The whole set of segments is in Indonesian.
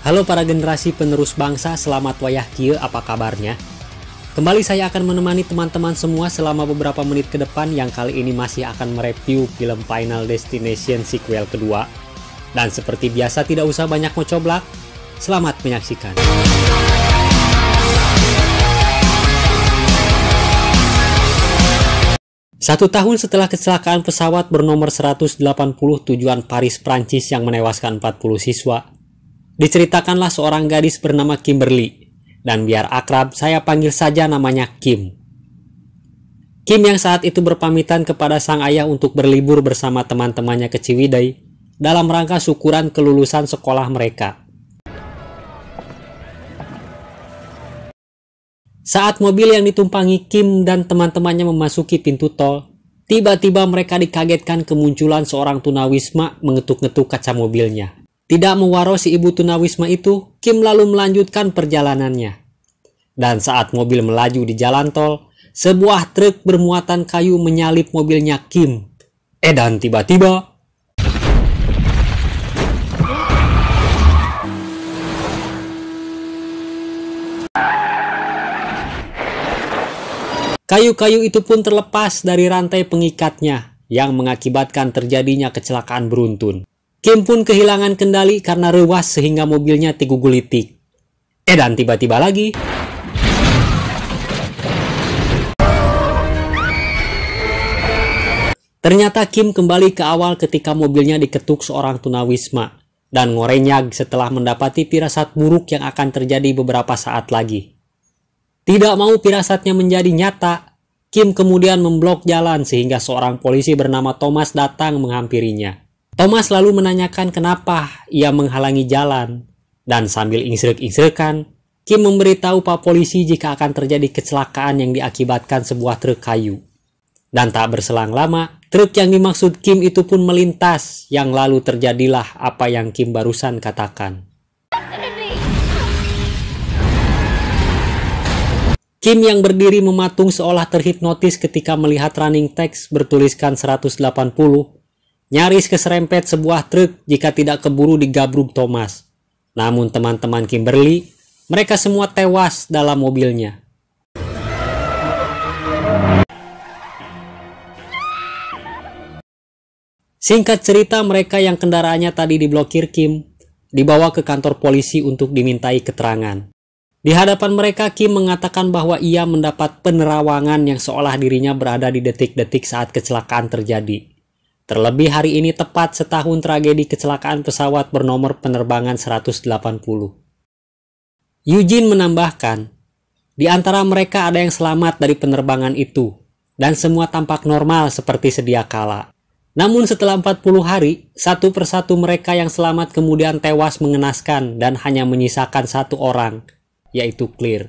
Halo para generasi penerus bangsa, selamat wayah kieu, apa kabarnya? Kembali saya akan menemani teman-teman semua selama beberapa menit ke depan yang kali ini masih akan mereview film Final Destination sequel kedua. Dan seperti biasa tidak usah banyak ngocoblak, selamat menyaksikan. Satu tahun setelah kecelakaan pesawat bernomor 180 tujuan Paris, Prancis yang menewaskan 40 siswa, diceritakanlah seorang gadis bernama Kimberly, dan biar akrab saya panggil saja namanya Kim. Kim yang saat itu berpamitan kepada sang ayah untuk berlibur bersama teman-temannya ke Ciwidey dalam rangka syukuran kelulusan sekolah mereka. Saat mobil yang ditumpangi Kim dan teman-temannya memasuki pintu tol, tiba-tiba mereka dikagetkan kemunculan seorang tunawisma mengetuk-ngetuk kaca mobilnya. Tidak mewaro si ibu tunawisma itu, Kim lalu melanjutkan perjalanannya. Dan saat mobil melaju di jalan tol, sebuah truk bermuatan kayu menyalip mobilnya Kim. Dan tiba-tiba kayu-kayu itu pun terlepas dari rantai pengikatnya yang mengakibatkan terjadinya kecelakaan beruntun. Kim pun kehilangan kendali karena rewas sehingga mobilnya tigugulitik. Dan tiba-tiba lagi ternyata Kim kembali ke awal ketika mobilnya diketuk seorang tunawisma dan ngorenyag setelah mendapati firasat buruk yang akan terjadi beberapa saat lagi. Tidak mau firasatnya menjadi nyata, Kim kemudian memblok jalan sehingga seorang polisi bernama Thomas datang menghampirinya. Thomas lalu menanyakan kenapa ia menghalangi jalan, dan sambil insrek-insrekan, Kim memberitahu Pak Polisi jika akan terjadi kecelakaan yang diakibatkan sebuah truk kayu. Dan tak berselang lama, truk yang dimaksud Kim itu pun melintas, yang lalu terjadilah apa yang Kim barusan katakan. Kim yang berdiri mematung seolah terhipnotis ketika melihat running text bertuliskan 180, nyaris keserempet sebuah truk jika tidak keburu digabruk Thomas. Namun teman-teman Kimberly, mereka semua tewas dalam mobilnya. Singkat cerita, mereka yang kendaraannya tadi diblokir Kim, dibawa ke kantor polisi untuk dimintai keterangan. Di hadapan mereka, Kim mengatakan bahwa ia mendapat penerawangan yang seolah dirinya berada di detik-detik saat kecelakaan terjadi. Terlebih hari ini tepat setahun tragedi kecelakaan pesawat bernomor penerbangan 180. Eugene menambahkan, di antara mereka ada yang selamat dari penerbangan itu, dan semua tampak normal seperti sedia kala. Namun setelah 40 hari, satu persatu mereka yang selamat kemudian tewas mengenaskan dan hanya menyisakan satu orang, yaitu Claire.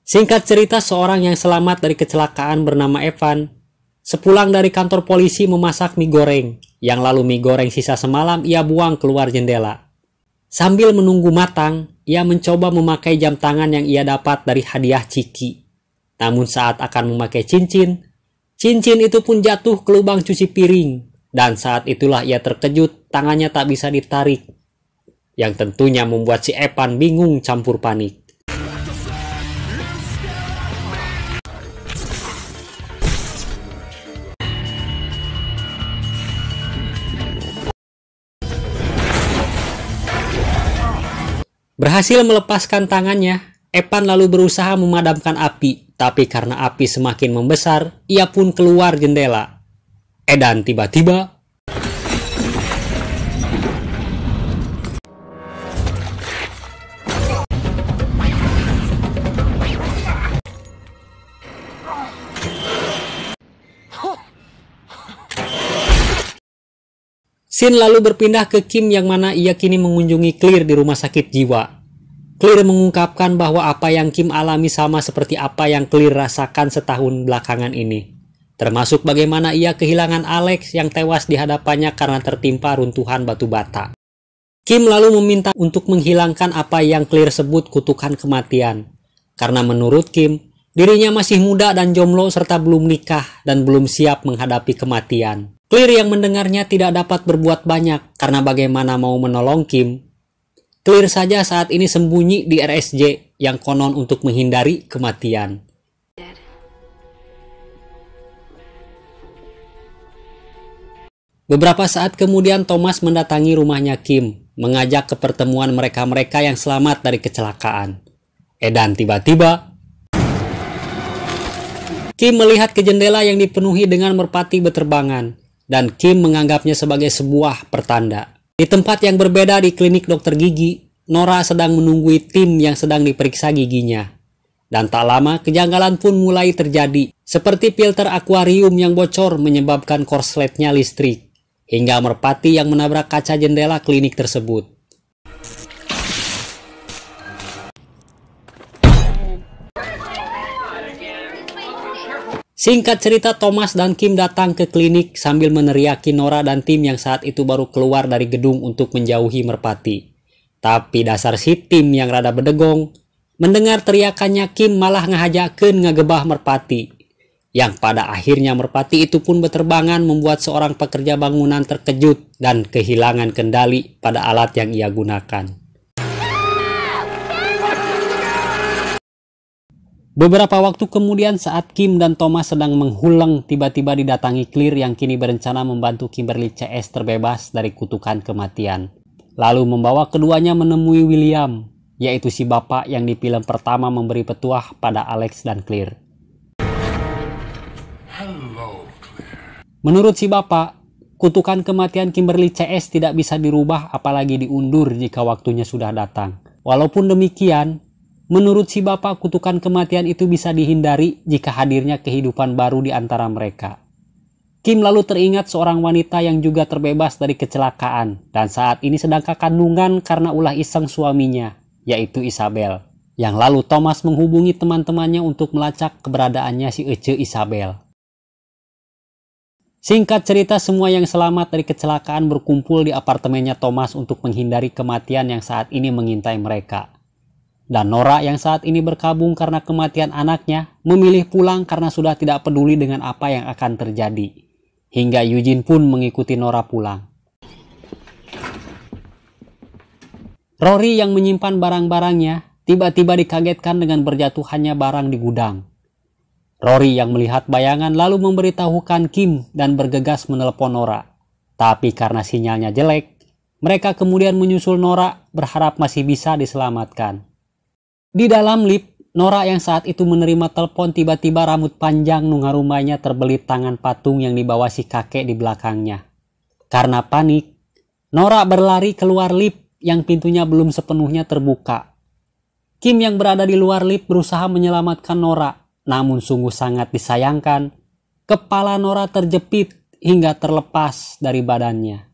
Singkat cerita, seorang yang selamat dari kecelakaan bernama Evan, sepulang dari kantor polisi memasak mie goreng, yang lalu mie goreng sisa semalam ia buang keluar jendela. Sambil menunggu matang, ia mencoba memakai jam tangan yang ia dapat dari hadiah Ciki. Namun saat akan memakai cincin itu pun jatuh ke lubang cuci piring, dan saat itulah ia terkejut tangannya tak bisa ditarik, yang tentunya membuat si Evan bingung campur panik. Berhasil melepaskan tangannya, Evan lalu berusaha memadamkan api, tapi karena api semakin membesar, ia pun keluar jendela. Dan tiba-tiba Scene lalu berpindah ke Kim yang mana ia kini mengunjungi Claire di rumah sakit jiwa. Claire mengungkapkan bahwa apa yang Kim alami sama seperti apa yang Claire rasakan setahun belakangan ini. Termasuk bagaimana ia kehilangan Alex yang tewas di hadapannya karena tertimpa runtuhan batu bata. Kim lalu meminta untuk menghilangkan apa yang Clear sebut kutukan kematian. Karena menurut Kim, dirinya masih muda dan jomblo serta belum nikah dan belum siap menghadapi kematian. Clear yang mendengarnya tidak dapat berbuat banyak karena bagaimana mau menolong Kim. Clear saja saat ini sembunyi di RSJ yang konon untuk menghindari kematian. Beberapa saat kemudian Thomas mendatangi rumahnya Kim, mengajak ke pertemuan mereka-mereka yang selamat dari kecelakaan. Dan tiba-tiba Kim melihat ke jendela yang dipenuhi dengan merpati beterbangan, dan Kim menganggapnya sebagai sebuah pertanda. Di tempat yang berbeda di klinik dokter gigi, Nora sedang menunggui tim yang sedang diperiksa giginya. Dan tak lama kejanggalan pun mulai terjadi, seperti filter akuarium yang bocor menyebabkan korsletnya listrik, hingga merpati yang menabrak kaca jendela klinik tersebut. Singkat cerita, Thomas dan Kim datang ke klinik sambil meneriaki Nora dan tim yang saat itu baru keluar dari gedung untuk menjauhi merpati. Tapi dasar si tim yang rada bedegong, mendengar teriakannya Kim malah ngahajakeun ngagebah merpati. Yang pada akhirnya merpati itu pun beterbangan membuat seorang pekerja bangunan terkejut dan kehilangan kendali pada alat yang ia gunakan. Beberapa waktu kemudian saat Kim dan Thomas sedang menghuleng, tiba-tiba didatangi Clear yang kini berencana membantu Kimberly CS terbebas dari kutukan kematian. Lalu membawa keduanya menemui William, yaitu si bapak yang di film pertama memberi petuah pada Alex dan Clear. Menurut si bapak, kutukan kematian Kimberly CS tidak bisa dirubah apalagi diundur jika waktunya sudah datang. Walaupun demikian, menurut si bapak kutukan kematian itu bisa dihindari jika hadirnya kehidupan baru di antara mereka. Kim lalu teringat seorang wanita yang juga terbebas dari kecelakaan dan saat ini sedang kandungan karena ulah iseng suaminya, yaitu Isabel. Yang lalu Thomas menghubungi teman-temannya untuk melacak keberadaannya si Ece Isabel. Singkat cerita, semua yang selamat dari kecelakaan berkumpul di apartemennya Thomas untuk menghindari kematian yang saat ini mengintai mereka. Dan Nora yang saat ini berkabung karena kematian anaknya, memilih pulang karena sudah tidak peduli dengan apa yang akan terjadi. Hingga Eugene pun mengikuti Nora pulang. Rory yang menyimpan barang-barangnya, tiba-tiba dikagetkan dengan berjatuhannya barang di gudang. Rory yang melihat bayangan lalu memberitahukan Kim dan bergegas menelepon Nora. Tapi karena sinyalnya jelek, mereka kemudian menyusul Nora berharap masih bisa diselamatkan. Di dalam lift, Nora yang saat itu menerima telepon tiba-tiba rambut panjang nungarumainya terbelit tangan patung yang dibawa si kakek di belakangnya. Karena panik, Nora berlari keluar lift yang pintunya belum sepenuhnya terbuka. Kim yang berada di luar lift berusaha menyelamatkan Nora. Namun sungguh sangat disayangkan, kepala Nora terjepit hingga terlepas dari badannya.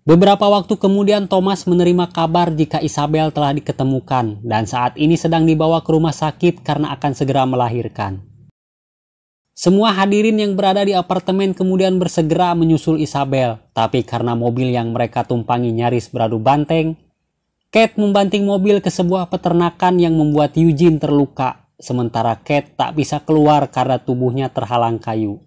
Beberapa waktu kemudian Thomas menerima kabar jika Isabel telah diketemukan dan saat ini sedang dibawa ke rumah sakit karena akan segera melahirkan. Semua hadirin yang berada di apartemen kemudian bersegera menyusul Isabel, tapi karena mobil yang mereka tumpangi nyaris beradu banteng, Kate membanting mobil ke sebuah peternakan yang membuat Eugene terluka, sementara Kate tak bisa keluar karena tubuhnya terhalang kayu.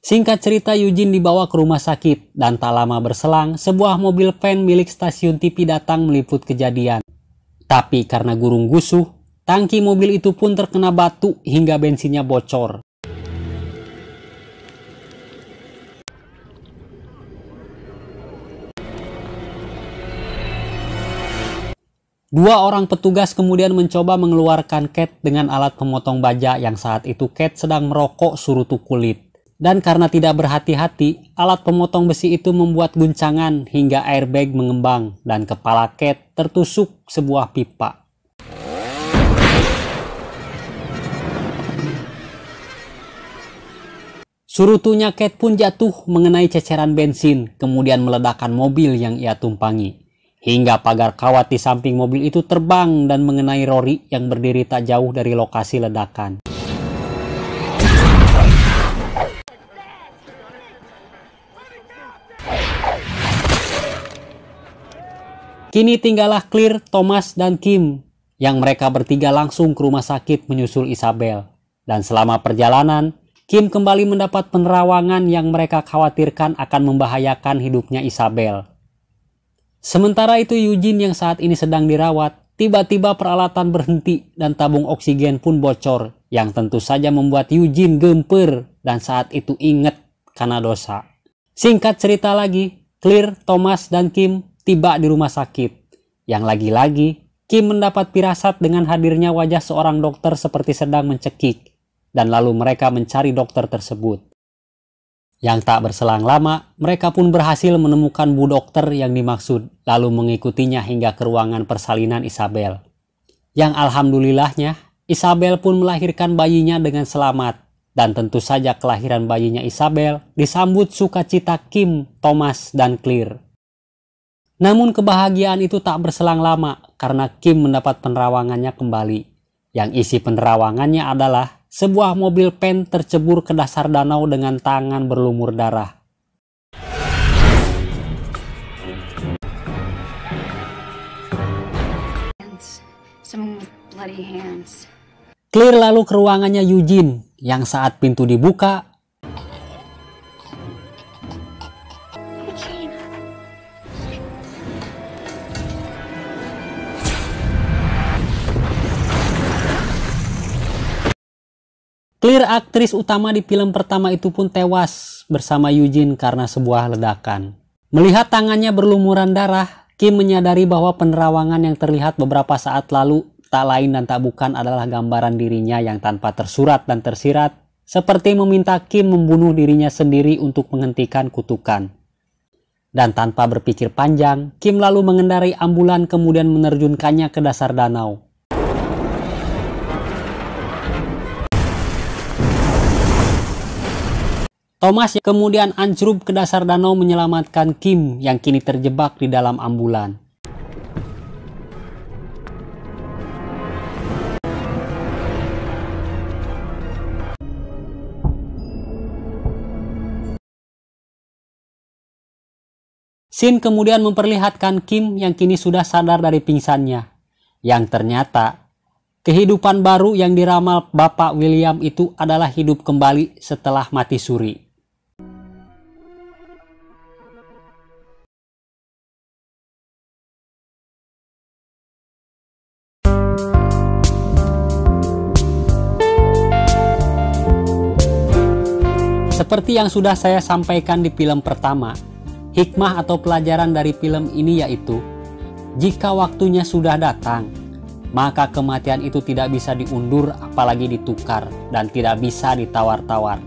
Singkat cerita, Eugene dibawa ke rumah sakit dan tak lama berselang sebuah mobil van milik stasiun TV datang meliput kejadian. Tapi karena gurung gusuh, tangki mobil itu pun terkena batu hingga bensinnya bocor. Dua orang petugas kemudian mencoba mengeluarkan Kate dengan alat pemotong baja yang saat itu Kate sedang merokok surutu kulit. Dan karena tidak berhati-hati, alat pemotong besi itu membuat guncangan hingga airbag mengembang dan kepala Kate tertusuk sebuah pipa. Surutunya Kate pun jatuh mengenai ceceran bensin, kemudian meledakkan mobil yang ia tumpangi. Hingga pagar kawat di samping mobil itu terbang dan mengenai Rory yang berdiri tak jauh dari lokasi ledakan. Kini tinggallah Claire, Thomas, dan Kim, yang mereka bertiga langsung ke rumah sakit menyusul Isabel. Dan selama perjalanan, Kim kembali mendapat penerawangan yang mereka khawatirkan akan membahayakan hidupnya Isabel. Sementara itu Eugene yang saat ini sedang dirawat, tiba-tiba peralatan berhenti dan tabung oksigen pun bocor, yang tentu saja membuat Eugene gemper dan saat itu ingat karena dosa. Singkat cerita lagi, Claire, Thomas, dan Kim tiba di rumah sakit. Yang lagi-lagi, Kim mendapat firasat dengan hadirnya wajah seorang dokter seperti sedang mencekik. Dan lalu mereka mencari dokter tersebut. Yang tak berselang lama, mereka pun berhasil menemukan bu dokter yang dimaksud, lalu mengikutinya hingga ke ruangan persalinan Isabel. Yang alhamdulillahnya, Isabel pun melahirkan bayinya dengan selamat. Dan tentu saja kelahiran bayinya Isabel disambut sukacita Kim, Thomas, dan Claire. Namun kebahagiaan itu tak berselang lama karena Kim mendapat penerawangannya kembali. Yang isi penerawangannya adalah sebuah mobil pen tercebur ke dasar danau dengan tangan berlumur darah. Claire lalu ke ruangannya Eugene, yang saat pintu dibuka, Claire, aktris utama di film pertama itu pun tewas bersama Eugene karena sebuah ledakan. Melihat tangannya berlumuran darah, Kim menyadari bahwa penerawangan yang terlihat beberapa saat lalu tak lain dan tak bukan adalah gambaran dirinya yang tanpa tersurat dan tersirat, seperti meminta Kim membunuh dirinya sendiri untuk menghentikan kutukan. Dan tanpa berpikir panjang, Kim lalu mengendarai ambulan kemudian menerjunkannya ke dasar danau. Thomas kemudian anjlok ke dasar danau menyelamatkan Kim yang kini terjebak di dalam ambulan. Scene kemudian memperlihatkan Kim yang kini sudah sadar dari pingsannya. Yang ternyata, kehidupan baru yang diramal Bapak William itu adalah hidup kembali setelah mati suri. Seperti yang sudah saya sampaikan di film pertama, hikmah atau pelajaran dari film ini yaitu, jika waktunya sudah datang, maka kematian itu tidak bisa diundur apalagi ditukar dan tidak bisa ditawar-tawar.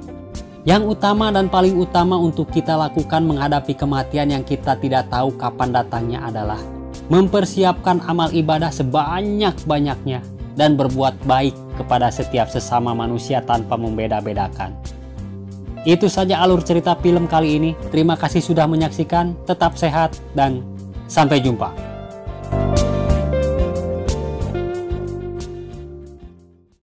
Yang utama dan paling utama untuk kita lakukan menghadapi kematian yang kita tidak tahu kapan datangnya adalah mempersiapkan amal ibadah sebanyak-banyaknya dan berbuat baik kepada setiap sesama manusia tanpa membeda-bedakan. Itu saja alur cerita film kali ini. Terima kasih sudah menyaksikan, tetap sehat, dan sampai jumpa.